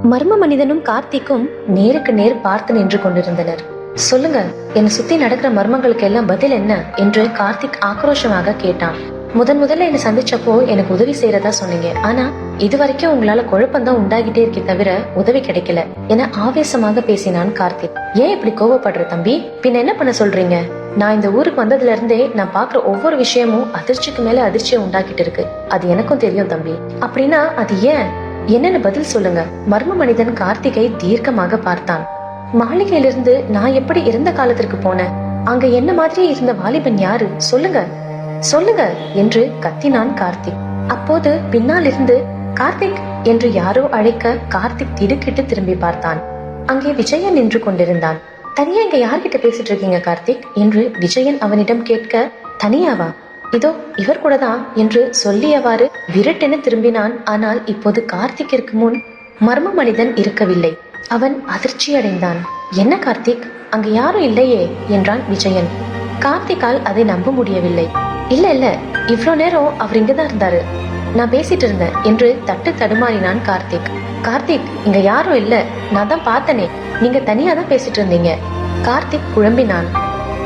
மர்ம மனிதனும் கார்த்திக்கும் நேருக்கு நேர் பார்த்து நின்று கொண்டிருந்தனர். சொல்லுங்க, என்னை சுத்தி நடக்கிற மர்மங்களுக்கு எல்லாம் பதில் என்ன என்று கார்த்திக் ஆக்ரோஷமாக கேட்டான். முதல்ல என்னை சந்திச்சப்போ எனக்கு உதவி செய்யறதா சொன்னீங்க, ஆனா இது வரைக்கும் உங்களால குழப்பம்தான் உண்டாகிட்டே இருக்கே தவிர உதவி கிடைக்கல என ஆவேசமாக பேசினான் கார்த்திக். ஏன் இப்படி கோவப்படுற தம்பி? பின் என்ன பண்ண சொல்றீங்க? நான் இந்த ஊருக்கு வந்ததுல இருந்தே நான் பாக்குற ஒவ்வொரு விஷயமும் அதிர்ச்சிக்கு மேல அதிர்ச்சியை உண்டாக்கிட்டு இருக்கு. அது எனக்கும் தெரியும் தம்பி. அப்படின்னா அது ஏன்? என்னன்னு பதில் சொல்லுங்க. மர்ம மனிதன் கார்த்திகை தீர்க்கமாக பார்த்தான். மாளிகையிலிருந்து நான் எப்படி இருந்த காலத்திற்கு போனேன்? அங்க என்ன மாதிரியே இருந்த வாலிபன் யாரு? சொல்லுங்க சொல்லுங்க என்று கத்தினான் கார்த்திக். அப்போது பின்னால் இருந்து கார்த்திக் என்று யாரோ அழைக்க கார்த்திக் திடுக்கிட்டு திரும்பி பார்த்தான். அங்கே விஜயன் நின்று கொண்டிருந்தான். தனியா இங்க யார்கிட்ட பேசிட்டு இருக்கீங்க கார்த்திக் என்று விஜயன் அவனிடம் கேட்க, தனியாவா? இதோ இவர் கூட தான் என்று சொல்லியவாறு விரட்டென திரும்பினான். ஆனால் இப்போது கார்த்திக்கிற்கு முன் மர்ம மனிதன் இருக்கவில்லை. அவன் அதிர்ச்சி அடைந்தான். என்ன கார்த்திக், அங்க யாரும் இல்லையே என்றான் விஜயன். கார்த்திகால் அதை நம்ப முடியவில்லை. இல்ல இவ்வளோ நேரம் அவர் இங்கதான் இருந்தாரு, நான் பேசிட்டு இருந்தேன் என்று தட்டு தடுமாறினான் கார்த்திக். கார்த்திக், இங்க யாரும் இல்ல, நான் தான் பார்த்தனே, நீங்க தனியா தான் பேசிட்டு இருந்தீங்க. கார்த்திக் குழம்பினான்.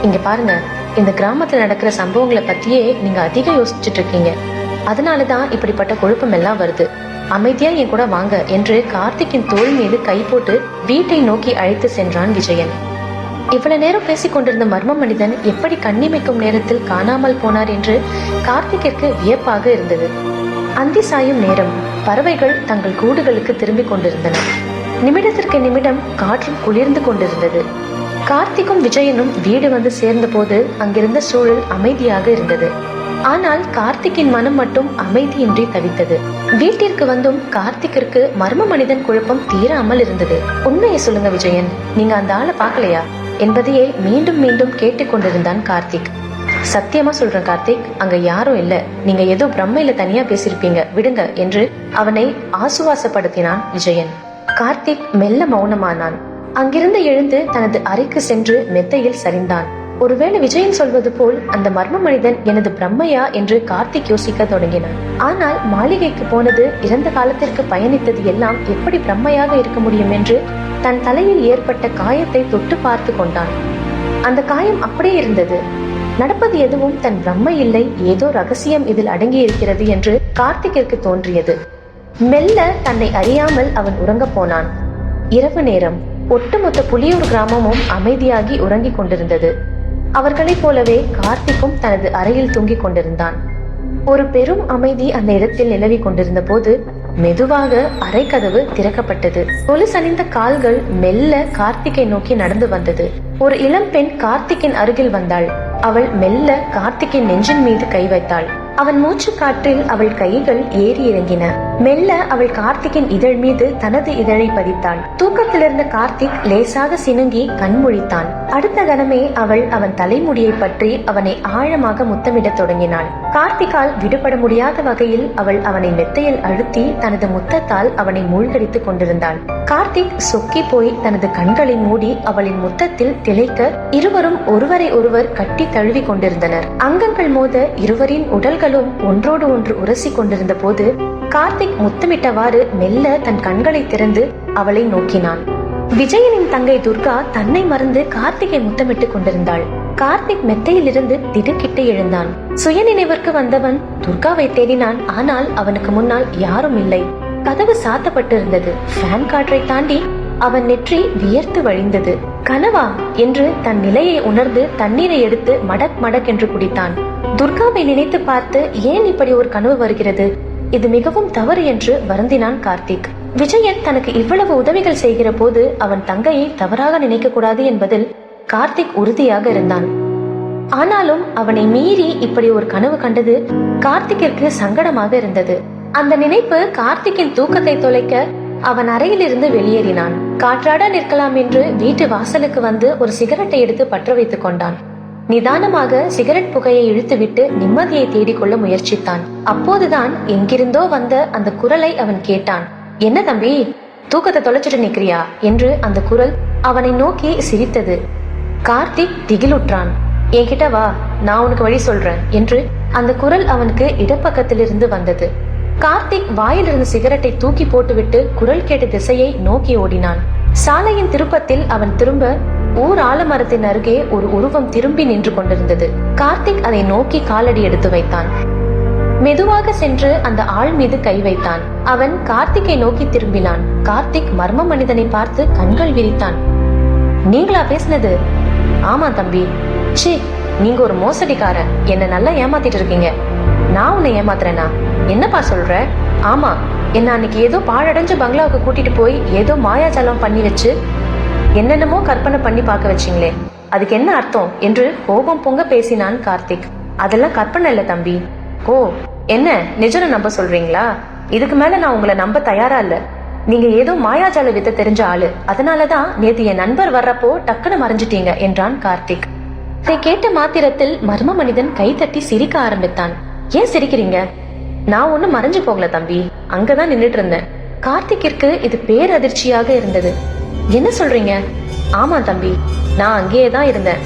இங்க பாருங்க, இந்த கிராமத்துல நடக்கிற சம்பவங்களை பத்தியே நீங்க அதிகம் யோசிச்சுட்டு இருக்கீங்க. அதனாலதான் இப்படிப்பட்ட குழப்பம் எல்லாம் வருது. அமைதியா என் கூட வாங்க என்று கார்த்திக்கின் தோள் மீது கை போட்டு வீட்டை நோக்கி அழைத்து சென்றான் விஜயன். இவ்வளவு நேரம் பேசிக் கொண்டிருந்த மர்ம மனிதன் எப்படி கண்ணிமைக்கும் நேரத்தில் காணாமல் போனார் என்று கார்த்திக்கிற்கு வியப்பாக இருந்தது. அந்தி சாயும் நேரம். பறவைகள் தங்கள் கூடுகளுக்கு திரும்பிக் கொண்டிருந்தன. நிமிடத்திற்கு நிமிடம் காற்றும் குளிர்ந்து கொண்டிருந்தது. கார்த்திக்கும் விஜயனும் வீடு வந்து சேர்ந்த போது அங்கிருந்த சூழல் அமைதியாக இருந்தது. ஆனால் கார்த்திக்கின் மனம் மட்டும் அமைதியின்றி தவித்தது. வீட்டிற்கு வந்தும் கார்த்திக்கிற்கு மர்ம மனிதன் குழப்பம் தீராமல் இருந்தது. உண்மையை சொல்லுங்க விஜயன், நீங்க அந்த ஆளை பார்க்கலையா என்பதையே மீண்டும் மீண்டும் கேட்டுக்கொண்டிருந்தான் கார்த்திக். சத்தியமா சொல்றேன் கார்த்திக், அங்க யாரும் இல்ல, நீங்க ஏதோ பிரம்மையில தனியா பேசிருப்பீங்க, விடுங்க என்று அவனை ஆசுவாசப்படுத்தினான் விஜயன். கார்த்திக் மெல்ல மௌனமானான். அங்கிருந்து எழுந்து தனது அறைக்கு சென்று மெத்தையில் சரிந்தான். ஒருவேளை விஜயன் சொல்வது போல் அந்த மர்ம மனிதன் எனது பிரம்மையா என்று கார்த்திக் யோசிக்க தொடங்கினான். ஆனால் மாளிகைக்கு போனது, இறந்த காலத்திற்கு பயணித்தது எல்லாம் எப்படி பிரம்மையாக இருக்க முடியும் என்று தன் தலையில் ஏற்பட்ட காயத்தை தொட்டு பார்த்து கொண்டான். அந்த காயம் அப்படியே இருந்தது. நடப்பது எதுவும் தன் பிரம்மை இல்லை, ஏதோ ரகசியம் இதில் அடங்கி இருக்கிறது என்று கார்த்திக்கிற்கு தோன்றியது. மெல்ல தன்னை அறியாமல் அவன் உறங்க போனான். இரவு நேரம். ஒட்டுமொத்த புலியூர் கிராமமும் அமைதியாகி உறங்கிக் கொண்டிருந்தது. அவர்களைப் போலவே கார்த்திக்கும் தனது அறையில் தூங்கிக் கொண்டிருந்தான். ஒரு பெரும் அமைதி அந்த இடத்தில் நிலவி கொண்டிருந்த போது மெதுவாக அறை கதவு திறக்கப்பட்டது. கொலுசணிந்த கால்கள் மெல்ல கார்த்திக்கை நோக்கி நடந்து வந்தது. ஒரு இளம் பெண் கார்த்திக்கின் அருகில் வந்தாள். அவள் மெல்ல கார்த்திக்கின் நெஞ்சின் மீது கை வைத்தாள். அவன் மூச்சு காற்றில் அவள் கைகள் ஏறி இறங்கின. மெல்ல அவள் கார்த்திக்கின் இதழ் மீது தனது இதழை பதித்தாள். தூக்கத்திலிருந்த கார்த்திக் லேசாக சினுங்கி கண்முழித்தான். அடுத்த கணமே அவள் அவன் தலைமுடியை பற்றி அவனை ஆழமாக முத்தமிட தொடங்கினாள். கார்த்திகால் விடுபட முடியாத வகையில் அவள் அவனை மெத்தையில் அழுத்தி தனது முத்தத்தால் அவனை மூழ்கடித்துக் கொண்டிருந்தாள். கார்த்திக் சொக்கி போய் தனது கண்களை மூடி அவளின் முத்தத்தில் திளைக்க இருவரும் ஒருவரை ஒருவர் கட்டி தழுவி கொண்டிருந்தனர். அங்கங்கள் மோத இருவரின் உடல்களும் ஒன்றோடு ஒன்று உரசி கொண்டிருந்த போது கார்த்திக் முத்தமிட்டவாறு மெல்ல தன் கண்களை திறந்து அவளை நோக்கினான். விஜயனின் தங்கை துர்கா தன்னை மறந்து கார்த்திகை முத்தமிட்டுக் கொண்டிருந்தாள். கார்த்திக் மெத்தையில் இருந்து திடுக்கிட்டு எழுந்தான். சுயநினைவிற்கு வந்தவன் துர்காவை தேடினான். ஆனால் அவனுக்கு முன்னால் யாரும் இல்லை. கதவு சாத்தப்பட்டிருந்தது. ஃபேன் காற்றை தாண்டி அவன் நெற்றி வியர்த்து வழிந்தது. கனவா என்று தன் நிலையை உணர்ந்து தண்ணீரை எடுத்து மடக் மடக் என்று குடித்தான். துர்காவை நினைத்து பார்த்து ஏன் இப்படி ஒரு கனவு வருகிறது, இது மிகவும் தவறு என்று வருந்தினான் கார்த்திக். விஜயன் தனக்கு இவ்வளவு உதவிகள் செய்கிற போது அவன் தங்கையை தவறாக நினைக்க கூடாது என்பதில் கார்த்திக் உறுதியாக இருந்தான். ஆனாலும் அவனை மீறி இப்படி ஒரு கனவு கண்டது கார்த்திக்கிற்கு சங்கடமாக இருந்தது. அந்த நினைப்பு கார்த்திக்கின் தூக்கத்தை தொலைக்க அவன் அறையில் இருந்து வெளியேறினான். காற்றாட நிற்கலாம் என்று வீட்டு வாசலுக்கு வந்து ஒரு சிகரெட்டை எடுத்து பற்ற வைத்துக் கொண்டான். நிதானமாக சிகரெட் புகையை இழுத்துவிட்டு நிம்மதியை தேடிக்கொள்ள முயற்சித்தான். அப்போதுதான் எங்கிருந்தோ வந்த அந்த குரலை அவன் கேட்டான். என்ன தம்பி, தூக்கத்தை தொலைச்சிட்டு நிக்கிறியா என்று அந்த குரல் அவனை நோக்கி சிரித்தது. கார்த்திக் திகிலுற்றான். என்கிட்ட வா, நான் உனக்கு வழி சொல்றேன் என்று அந்த குரல் அவனுக்கு இடப்பக்கத்திலிருந்து வந்தது. கார்த்திக் வாயிலிருந்த சிகரெட்டை தூக்கி போட்டுவிட்டு குரல் கேட்ட திசையை நோக்கி ஓடினான். சாலையின் திருப்பத்தில் அவன் திரும்ப ஊர் ஆலமரத்தின் அருகே ஒரு உருவம் திரும்பி நின்று கொண்டிருந்தது. கார்த்திக் அதை நோக்கி காலடி எடுத்து வைத்தான். மெதுவாக சென்று அந்த ஆள் மீது கை வைத்தான். அவன் கார்த்திக்கை நோக்கி திரும்பினான். கார்த்திக் மர்ம மனிதனை பார்த்து கண்கள் விரித்தான். நீங்களா பேசினது? ஆமா தம்பி. ச்சே, நீங்க ஒரு மோசடிக்காரன். என்ன நல்லா ஏமாத்திட்டு இருக்கீங்க. நான் உன்னை ஏமாத்துறேனா? என்னப்பா சொல்ற? ஆமா, என்ன அன்னைக்கு ஏதோ பாழடைஞ்ச பங்களாவுக்கு கூட்டிட்டு போய் ஏதோ மாயாஜாலம் பண்ணி வச்சு என்னென்னமோ கற்பனை பண்ணி பார்க்க வச்சிங்களே, அதுக்கு என்ன அர்த்தம் என்று கோபம் பொங்க பேசினான் கார்த்திக். அதெல்லாம் கற்பனை இல்ல தம்பி. ஓ, என்ன நிஜம் நம்ப சொல்றீங்களா? இதுக்கு மேல நான் உங்களை நம்ப தயாரா இல்ல. நீங்க ஏதோ மாயாஜால வித்த தெரிஞ்ச ஆளு, அதனாலதான் நேத்து என் நண்பர் வர்றப்போ டக்குன்னு மறைஞ்சிட்டீங்க என்றான் கார்த்திக். இதை கேட்ட மாத்திரத்தில் மர்ம மனிதன் கை தட்டி சிரிக்க ஆரம்பித்தான். ஏன் சிரிக்கிறீங்க? நான் ஒண்ணு மறைஞ்சு போகல தம்பி, அங்கதான் நின்னுட்டு இருந்தேன். கார்த்திக்கிற்கு இது பேரதிர்ச்சியாக இருந்தது. என்ன சொல்றீங்க? ஆமா தம்பி, நான் அங்கேயேதான் இருந்தேன்.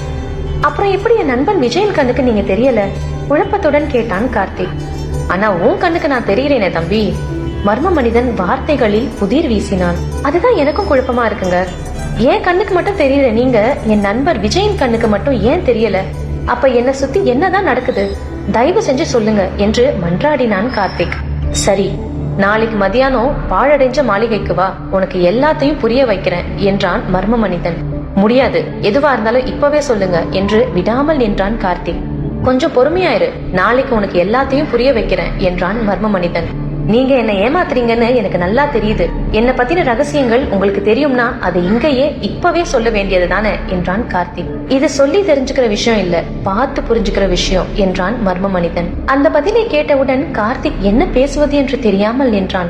அப்புறம் எப்படி என் நண்பன் விஜயன் கண்ணுக்கு நீங்க தெரியல? குழப்பத்துடன் கேட்டான் கார்த்திக். ஆனா உன் கண்ணுக்கு நான் தெரியறேனே தம்பி. மர்ம மனிதன் வார்த்தைகளில் புதிர் வீசினான். அதுதான் எனக்கும் குழப்பமா இருக்குங்க. என் கண்ணுக்கு மட்டும் தெரியல, நீங்க என் நண்பர் விஜயன் கண்ணுக்கு மட்டும் ஏன் தெரியல? அப்ப என்ன சுத்தி என்னதான் நடக்குது? தயவு செஞ்சு சொல்லுங்க என்று மன்றாடினான் கார்த்திக். சரி, நாளைக்கு மதியானம் பாழடைஞ்ச மாளிகைக்கு வா, உனக்கு எல்லாத்தையும் புரிய வைக்கிறேன் என்றான் மர்ம மனிதன். முடியாது, எதுவா இருந்தாலும் இப்பவே சொல்லுங்க என்று விடாமல் நின்றான் கார்த்திக். கொஞ்சம் பொறுமையாயிரு, நாளைக்கு உனக்கு எல்லாத்தையும் புரிய வைக்கிறேன் என்றான் மர்ம மனிதன். நீங்க என்ன ஏமாத்துறீங்கன்னு எனக்கு நல்லா தெரியுது. என்ன பத்தின ரகசியங்கள் உங்களுக்கு தெரியும்னா அதை இங்கேயே இப்பவே சொல்ல வேண்டியது தானே என்றான் கார்த்திக். இது சொல்லி தெரிஞ்சுக்கிற விஷயம் இல்ல, பார்த்து புரிஞ்சுக்கிற விஷயம் என்றான் மர்ம மனிதன். அந்த பதிலை கேட்டவுடன் கார்த்திக் என்ன பேசுவது என்று தெரியாமல் நின்றான்.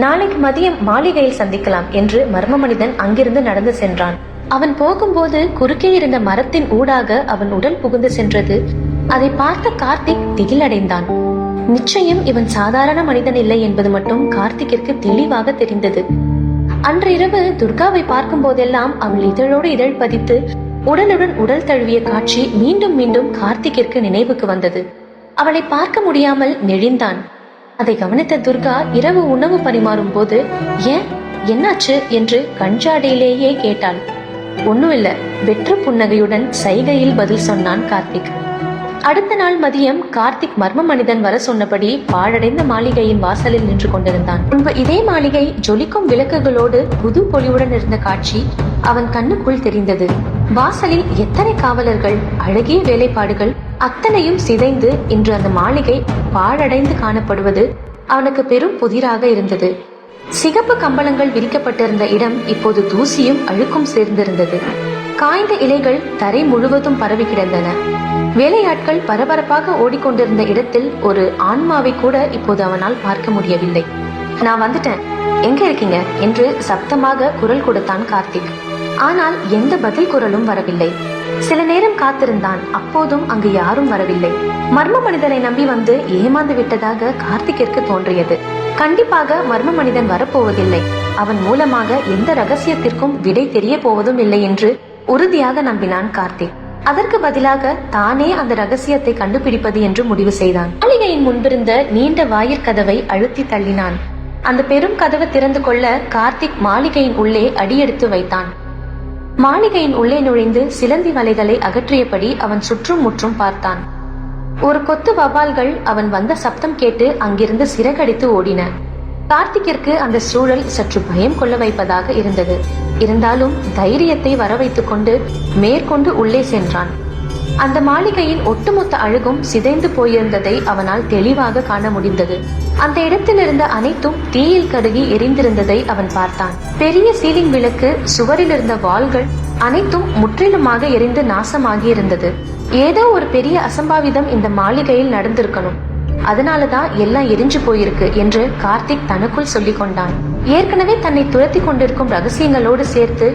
நாளைக்கு மதியம் மாளிகையில் சந்திக்கலாம் என்று மர்ம மனிதன் அங்கிருந்து நடந்து சென்றான். அவன் போகும்போது குறுக்கே இருந்த மரத்தின் ஊடாக அவன் உடல் புகுந்து சென்றது. அதை பார்த்த கார்த்திக் திகிலடைந்தான். நிச்சயம் இவன் சாதாரண மனிதன் இல்லை என்பது மட்டும் கார்த்திக்கிற்கு தெளிவாக தெரிந்தது. அன்றிரவு துர்காவை பார்க்கும் போதெல்லாம் அவள் இதழோடு இதழ் பதித்து உடலுடன் உடல் தழுவிய காட்சி மீண்டும் மீண்டும் கார்த்திக்கிற்கு நினைவுக்கு வந்தது. அவளை பார்க்க முடியாமல் நெளிந்தான். அதை கவனித்த துர்கா இரவு உணவு பரிமாறும் போது ஏன், என்னாச்சு என்று கஞ்சாடையிலேயே கேட்டாள். ஒன்னும் இல்ல, வெற்று புன்னகையுடன் சைகையில் பதில் சொன்னான் கார்த்திக். அடுத்த நாள் மதியம் கார்த்திக் மர்ம மனிதன் வர சொன்னபடி பாழடைந்த மாளிகையின் வாசலில் நின்று கொண்டிருந்தான். முன்பு இதே மாளிகை ஜொலிக்கும் விளக்குகளோடு புது பொலிவுடன் இருந்த காட்சி அவன் கண்ணுக்குள் தெரிந்தது. வாசலில் எத்தனை காவலர்கள், அழகிய வேலைப்பாடுகள், அத்தனையும் சிதைந்து இன்று அந்த மாளிகை பாழடைந்து காணப்படுவது அவனுக்கு பெரும் புதிராக இருந்தது. சிகப்பு கம்பளங்கள் விரிக்கப்பட்டிருந்த இடம் இப்போது தூசியும் அழுக்கும் சேர்ந்திருந்தது. காய்ந்த இலைகள் தரை முழுவதும் பரவி கிடந்தன. வேலையாட்கள் பரபரப்பாக ஓடிக்கொண்டிருந்த இடத்தில் ஒரு ஆன்மாவை கூட இப்போது அவனால் பார்க்க முடியவில்லை. நான் வந்துட்டேன், எங்க இருக்கீங்க என்று சப்தமாக குரல் கொடுத்தான் கார்த்திக். ஆனால் எந்த பதில் குரலும் வரவில்லை. சில நேரம் காத்திருந்தான், அப்போதும் அங்கு யாரும் வரவில்லை. மர்ம மனிதனை நம்பி வந்து ஏமாந்து விட்டதாக கார்த்திக்கிற்கு தோன்றியது. கண்டிப்பாக மர்ம மனிதன் வரப்போவதில்லை, அவன் மூலமாக எந்த ரகசியத்திற்கும் விடை தெரிய போவதும் இல்லை என்று உறுதியாக நம்பினான் கார்த்திக். அதற்கு பதிலாக தானே அந்த ரகசியத்தை கண்டுபிடிப்பது என்று முடிவு செய்தான். மாளிகையின் முன்பிருந்த நீண்ட வாயிற்கதவை அழுத்தி தள்ளினான். அந்த பெரும் கதவு திறந்து கொள்ள கார்த்திக் மாளிகையின் உள்ளே அடியெடுத்து வைத்தான். மாளிகையின் உள்ளே நுழைந்து சிலந்தி வலைகளை அகற்றியபடி அவன் சுற்றும் முற்றும் பார்த்தான். ஒரு கொத்து வவ்வால்கள் அவன் வந்த சப்தம் கேட்டு அங்கிருந்து சிறகடித்து ஓடின. கார்த்திக்கிற்கு அந்த சூழல் சற்று பயம் கொள்ள வைப்பதாக இருந்தது. இருந்தாலும் தைரியத்தை வர வைத்துக் கொண்டு மேற்கொண்டு உள்ளே சென்றான். அந்த மாளிகையின் ஒட்டுமொத்த அழகும் சிதைந்து போயிருந்ததை அவனால் தெளிவாக காண முடிந்தது. அந்த இடத்தில் இருந்த அனைத்தும் தீயில் கருகி எரிந்திருந்ததை அவன் பார்த்தான். பெரிய சீலிங் விளக்கு, சுவரில் இருந்த வாள்கள் அனைத்தும் முற்றிலுமாக எரிந்து நாசமாகி இருந்தது. ஏதோ ஒரு பெரிய அசம்பாவிதம் இந்த மாளிகையில் நடந்திருக்கணும், அதனாலதான் எல்லாம் எரிஞ்சு போயிருக்கு என்று கார்த்திக் தனக்குள் சொல்லிக் கொண்டான். ஏற்கனவே தன்னை துரத்தி கொண்டிருக்கும் ரகசியங்களோடு சேர்த்து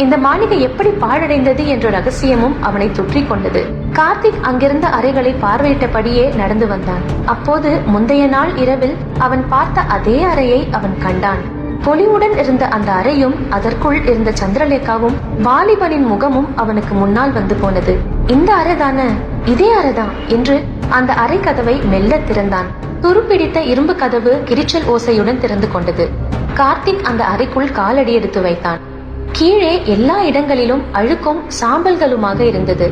இந்த மாளிகை எப்படி பாழடைந்தது என்ற ரகசியமும் அவனை தொற்றி கொண்டது. கார்த்திக் அங்கிருந்த அறைகளை பார்வையிட்டபடியே நடந்து வந்தான். அப்போது முந்தைய நாள் இரவில் அவன் பார்த்த அதே அறையை அவன் கண்டான். பொலிவுடன் இருந்த அந்த அறையும் அதற்குள் இருந்த சந்திரலேகாவும் வாலிபனின் முகமும் அவனுக்கு முன்னால் வந்து போனது. இந்த அறைதான, இதே அறைதான் என்று அந்த அறை கதவை மெல்ல திறந்தான். துருப்பிடித்த இரும்பு கதவு கிரிச்சல் ஓசையுடன் திறந்து கொண்டது. கார்த்திக் அந்த அறைக்குள் காலடி எடுத்து வைத்தான். கீழே எல்லா இடங்களிலும் அழுக்கும் சாம்பல்களுமாக இருந்தது.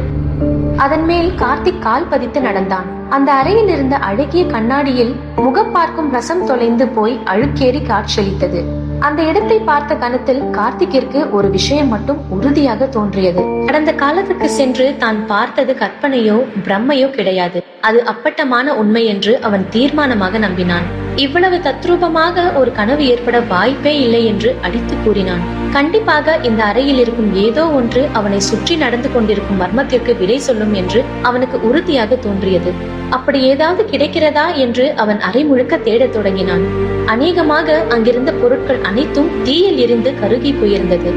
அதன் மேல் கார்த்திக் கால் பதித்து நடந்தான். அந்த அறையில் இருந்த அழகிய கண்ணாடியில் முகம் பார்க்கும் ரசம் தொலைந்து போய் அழுக்கேறி காட்சியளித்தது. அந்த இடத்தை பார்த்த கணத்தில் கார்த்திக்கிற்கு ஒரு விஷயம் மட்டும் உறுதியாக தோன்றியது. கடந்த காலத்துக்கு சென்று தான் பார்த்தது கற்பனையோ பிரம்மையோ கிடையாது, அது அப்பட்டமான உண்மை என்று அவன் தீர்மானமாக நம்பினான். இவ்வளவு தத்ரூபமாக ஒரு கனவு ஏற்பட வாய்ப்பே இல்லை என்று அடித்து கூறினான். கண்டிப்பாக இந்த அறையில் இருக்கும் ஏதோ ஒன்று அவனை சுற்றி நடந்து கொண்டிருக்கும் மர்மத்திற்கு விடை சொல்லும் என்று அவனுக்கு உறுதியாக தோன்றியது. அப்படி ஏதாவது கிடைக்கிறதா என்று அவன் அறை முழுக்க தேடத் தொடங்கினான். அநேகமாக அங்கிருந்த பொருட்கள் அனைத்தும் தீயில் எரிந்து கருகி போயிருந்தது.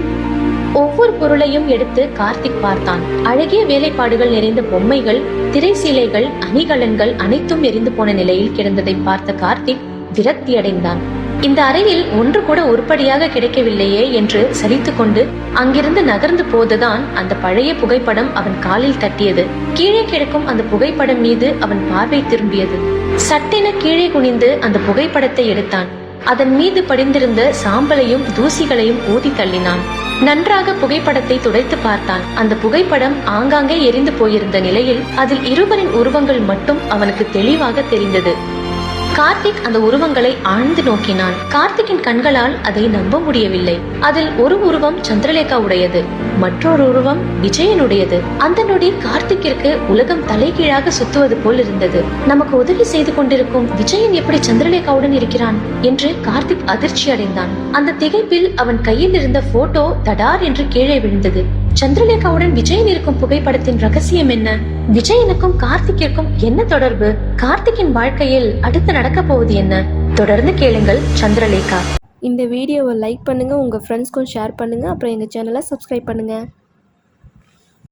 ஒவ்வொரு பொருளையும் எடுத்து கார்த்திக் பார்த்தான். அழகிய வேலைப்பாடுகள் நிறைந்த பொம்மைகள், திரைசீலைகள், அணிகலன்கள் அனைத்தும் எரிந்து போன நிலையில் கிடந்ததை பார்த்த கார்த்திக் விரக்தி அடைந்தான். இந்த அறையில் ஒன்று கூட உருப்படியாக கிடைக்கவில்லையே என்று சலித்துக் கொண்டு அங்கிருந்து நகர்ந்து போதுதான் அந்த பழைய புகைப்படம் அவன் காலில் தட்டியது. கீழே கிடக்கும் அந்த புகைப்படம் மீது அவன் பார்வை திரும்பியது. சட்டென கீழே குனிந்து அந்த புகைப்படத்தை எடுத்தான். அதன் மீது படிந்திருந்த சாம்பலையும் தூசிகளையும் ஊதி தள்ளினான். நன்றாக புகைப்படத்தை துடைத்து பார்த்தான். அந்த புகைப்படம் ஆங்காங்கே எரிந்து போயிருந்த நிலையில் அதில் இருவரின் உருவங்கள் மட்டும் அவனுக்கு தெளிவாக தெரிந்தது. கார்த்திக் அந்த உருவங்களை ஆழ்ந்து நோக்கினான். கார்த்திக்கின் கண்களால் அதை நம்ப முடியவில்லை. அதில் ஒரு உருவம் சந்திரலேகா உடையது, மற்றொரு உருவம் விஜயனுடையது. அந்த நொடி கார்த்திக்கிற்கு உலகம் தலைகீழாக சுத்துவது போல் இருந்தது. நமக்கு உதவி செய்து கொண்டிருக்கும் விஜயன் எப்படி சந்திரலேகாவுடன் இருக்கிறான் என்று கார்த்திக் அதிர்ச்சி அடைந்தான். அந்த திகைப்பில் அவன் கையில் இருந்த போட்டோ தடார் என்று கீழே விழுந்தது. சந்திரலேகாவுடன் விஜயன் இருக்கும் புகைப்படத்தின் ரகசியம் என்ன? விஜயனுக்கும் கார்த்திக்கிற்கும் என்ன தொடர்பு? கார்த்திக்கின் வாழ்க்கையில் அடுத்து நடக்க போவது என்ன? தொடர்ந்து கேளுங்கள் சந்திரலேகா. இந்த வீடியோவை லைக் பண்ணுங்கள், உங்கள் ஃப்ரெண்ட்ஸ்க்கும் ஷேர் பண்ணுங்கள், அப்புறம் எங்கள் சேனலை சப்ஸ்கிரைப் பண்ணுங்கள்.